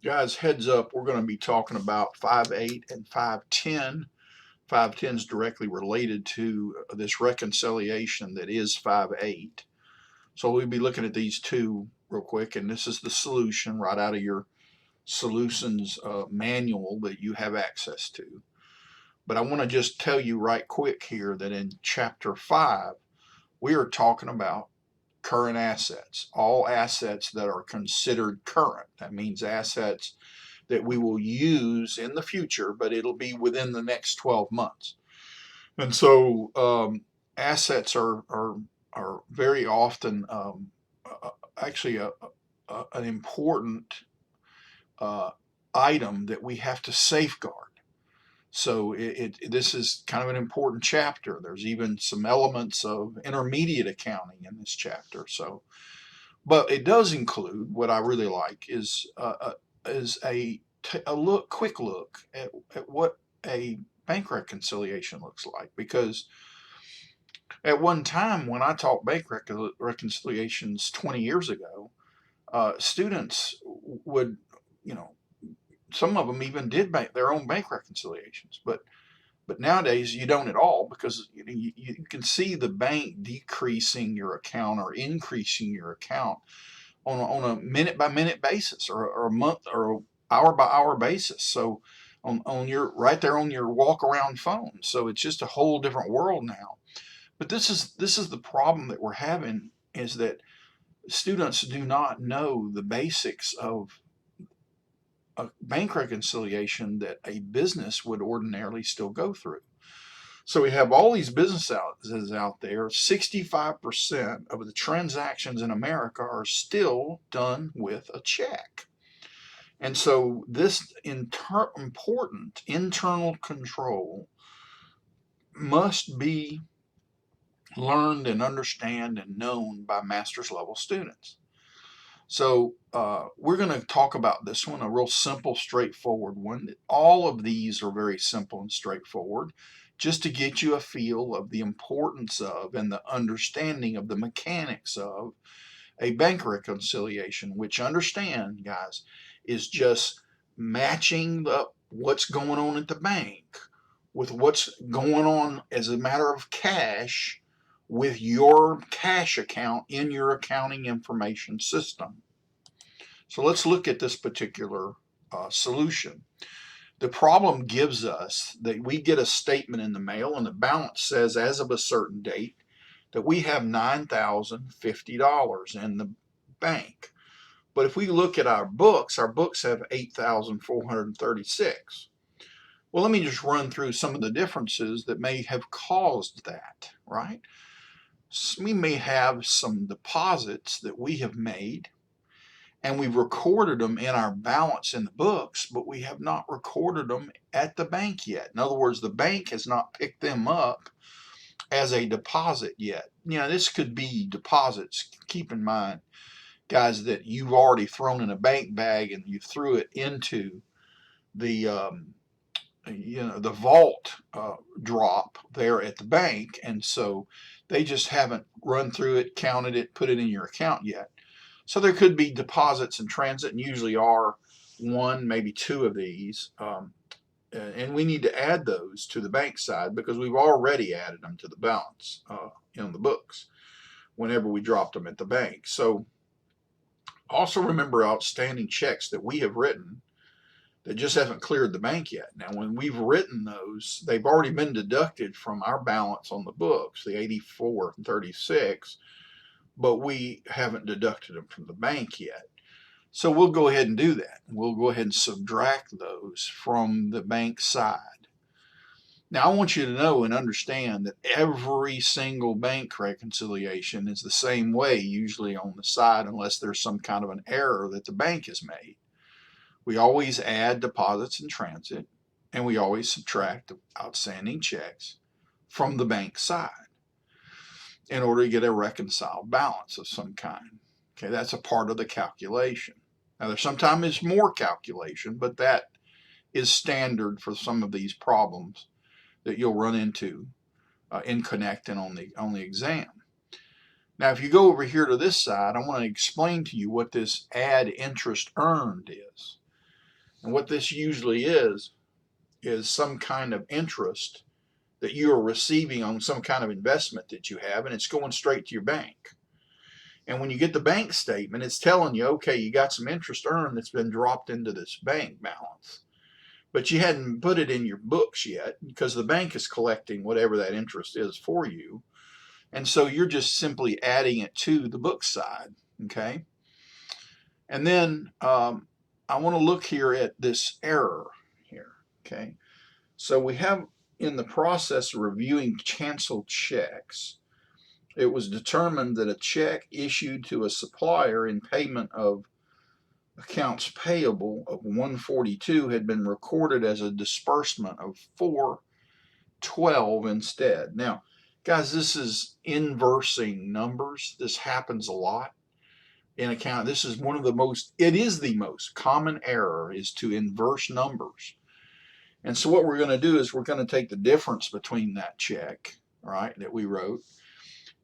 Guys, heads up, we're going to be talking about 5.8 and 5.10. 5.10 is directly related to this reconciliation that is 5.8. So we'll be looking at these two real quick, and this is the solution right out of your solutions manual that you have access to. But I want to just tell you right quick here that in chapter 5, we are talking about current assets, all assets that are considered current. That means assets that we will use in the future, but it'll be within the next 12 months. And so assets are very often actually an important item that we have to safeguard. So this is kind of an important chapter. There's even some elements of intermediate accounting in this chapter. So, but it does include what I really like is a quick look at what a bank reconciliation looks like, because at one time when I taught bank reconciliations 20 years ago, students would, you know, some of them even did their own bank reconciliations, but nowadays you don't at all, because you can see the bank decreasing your account or increasing your account on a minute by minute basis, or a month or hour by hour basis. So on your right there on your walk around phone. So it's just a whole different world now. But this is the problem that we're having, is that students do not know the basics of a bank reconciliation that a business would ordinarily still go through. So we have all these businesses out there. 65% of the transactions in America are still done with a check. And so this important internal control must be learned and understand and known by master's level students. So we're going to talk about this one, a real simple, straightforward one. All of these are very simple and straightforward, just to get you a feel of the importance of and the understanding of the mechanics of a bank reconciliation, which, understand, guys, is just matching what's going on at the bank with what's going on as a matter of cash with your cash account in your accounting information system. So let's look at this particular solution. The problem gives us that we get a statement in the mail, and the balance says, as of a certain date, that we have $9,050 in the bank. But if we look at our books have 8,436. Well, let me just run through some of the differences that may have caused that, right? So we may have some deposits that we have made, and we've recorded them in our balance in the books, but we have not recorded them at the bank yet. In other words, the bank has not picked them up as a deposit yet. You know, this could be deposits. Keep in mind, guys, that you've already thrown in a bank bag and you threw it into the the vault drop there at the bank, and so they just haven't run through it, counted it, put it in your account yet. So there could be deposits in transit, and usually are one, maybe two of these, and we need to add those to the bank side because we've already added them to the balance in the books whenever we dropped them at the bank. So also remember outstanding checks that we have written that just haven't cleared the bank yet. Now, when we've written those, they've already been deducted from our balance on the books, the 84.36, but we haven't deducted them from the bank yet. So we'll go ahead and do that. We'll go ahead and subtract those from the bank side. Now, I want you to know and understand that every single bank reconciliation is the same way, usually on the side, unless there's some kind of an error that the bank has made. We always add deposits in transit, and we always subtract the outstanding checks from the bank side in order to get a reconciled balance of some kind. Okay, that's a part of the calculation. Now, there sometimes is more calculation, but that is standard for some of these problems that you'll run into in Connect and on the exam. Now, if you go over here to this side, I want to explain to you what this add interest earned is. And what this usually is some kind of interest that you are receiving on some kind of investment that you have, and it's going straight to your bank. And when you get the bank statement, it's telling you, okay, you got some interest earned that's been dropped into this bank balance. But you hadn't put it in your books yet because the bank is collecting whatever that interest is for you. And so you're just simply adding it to the book side, okay? And then I want to look here at this error here, okay? So we have, in the process of reviewing canceled checks, it was determined that a check issued to a supplier in payment of accounts payable of 142 had been recorded as a disbursement of 412 instead. Now, guys, this is inversing numbers. This happens a lot in account. This is one of the most, it is the most common error, is to inverse numbers. And so what we're going to do is we're going to take the difference between that check, right, that we wrote,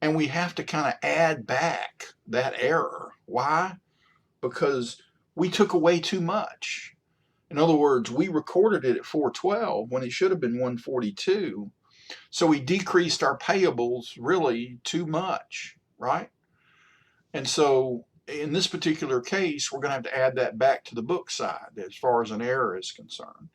and we have to kind of add back that error. Why? Because we took away too much. In other words, we recorded it at 412 when it should have been 142. So we decreased our payables really too much, right? And so in this particular case, we're going to have to add that back to the book side as far as an error is concerned.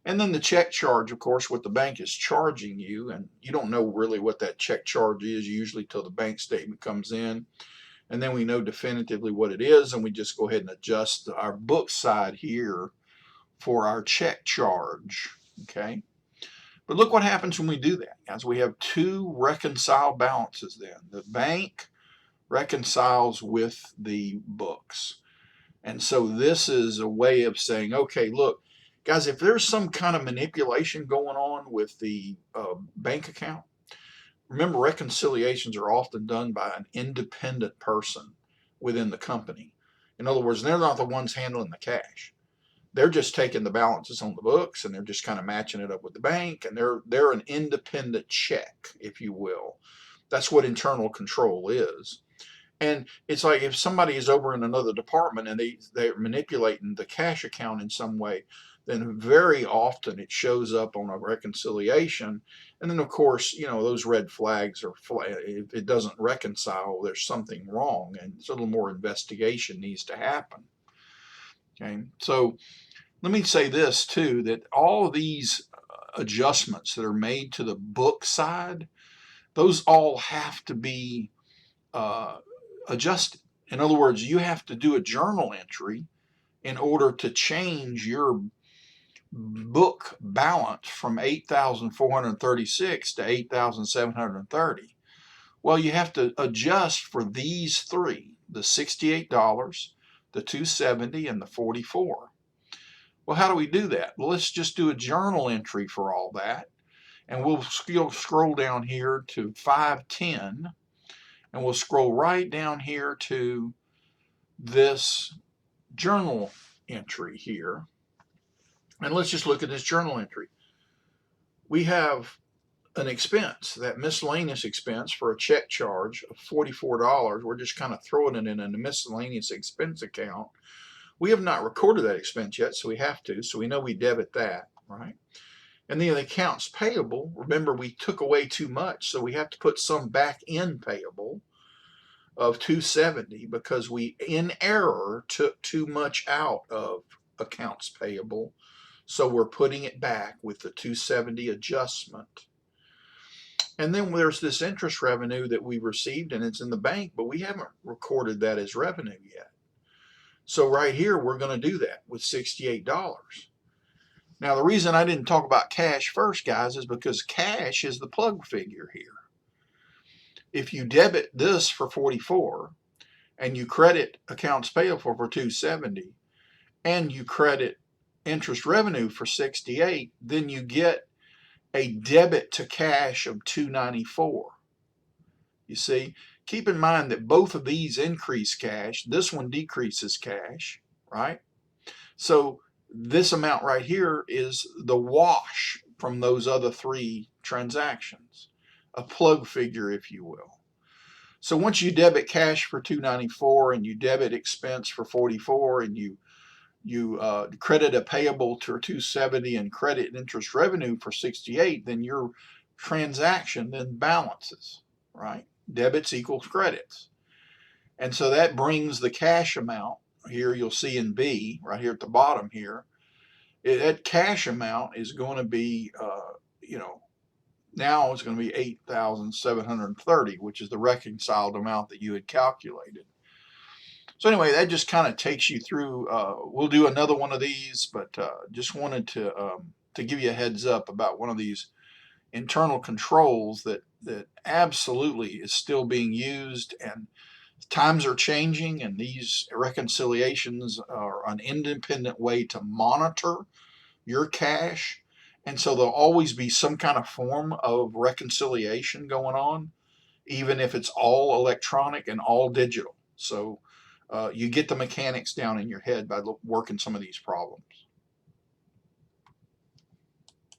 And then the check charge, of course, what the bank is charging you, and you don't know really what that check charge is usually till the bank statement comes in. And then we know definitively what it is, and we just go ahead and adjust our book side here for our check charge, okay? But look what happens when we do that, guys. We have two reconciled balances then. The bank reconciles with the books. And so this is a way of saying, okay, look, guys, if there's some kind of manipulation going on with the bank account, remember, reconciliations are often done by an independent person within the company. In other words, they're not the ones handling the cash. They're just taking the balances on the books and they're just kind of matching it up with the bank, and they're an independent check, if you will. That's what internal control is. And it's like if somebody is over in another department and they're manipulating the cash account in some way, then very often it shows up on a reconciliation. And then, of course, you know, those red flags are, if it doesn't reconcile, there's something wrong, and a little more investigation needs to happen. Okay, so let me say this too, that all of these adjustments that are made to the book side, those all have to be adjusted. In other words, you have to do a journal entry in order to change your book balance from 8,436 to 8,730. Well, you have to adjust for these three, the $68, the $270, and the $44. Well, how do we do that? Well, let's just do a journal entry for all that. And we'll scroll down here to 510, and we'll scroll right down here to this journal entry here. And let's just look at this journal entry. We have an expense, that miscellaneous expense for a check charge of $44. We're just kind of throwing it in a miscellaneous expense account. We have not recorded that expense yet, so we have to. So we know we debit that, right? And then the accounts payable, remember we took away too much, so we have to put some back in payable of $270 because we, in error, took too much out of accounts payable. So we're putting it back with the $270 adjustment. And then there's this interest revenue that we received, and it's in the bank, but we haven't recorded that as revenue yet. So right here, we're going to do that with $68. Now, the reason I didn't talk about cash first, guys, is because cash is the plug figure here. If you debit this for 44 and you credit accounts payable for 270 and you credit interest revenue for 68, then you get a debit to cash of 294. You see, keep in mind that both of these increase cash. This one decreases cash, right? So this amount right here is the wash from those other three transactions, a plug figure, if you will. So once you debit cash for 294 and you debit expense for 44 and you you credit a payable to 270 and credit interest revenue for 68, then your transaction then balances, right? Debits equals credits. And so that brings the cash amount here, you'll see in B right here at the bottom here, that cash amount is going to be, you know, now it's going to be 8,730, which is the reconciled amount that you had calculated. So anyway, that just kind of takes you through. We'll do another one of these, but just wanted to give you a heads up about one of these internal controls that absolutely is still being used, and times are changing, and these reconciliations are an independent way to monitor your cash. And so there'll always be some kind of form of reconciliation going on, even if it's all electronic and all digital. So you get the mechanics down in your head by working some of these problems.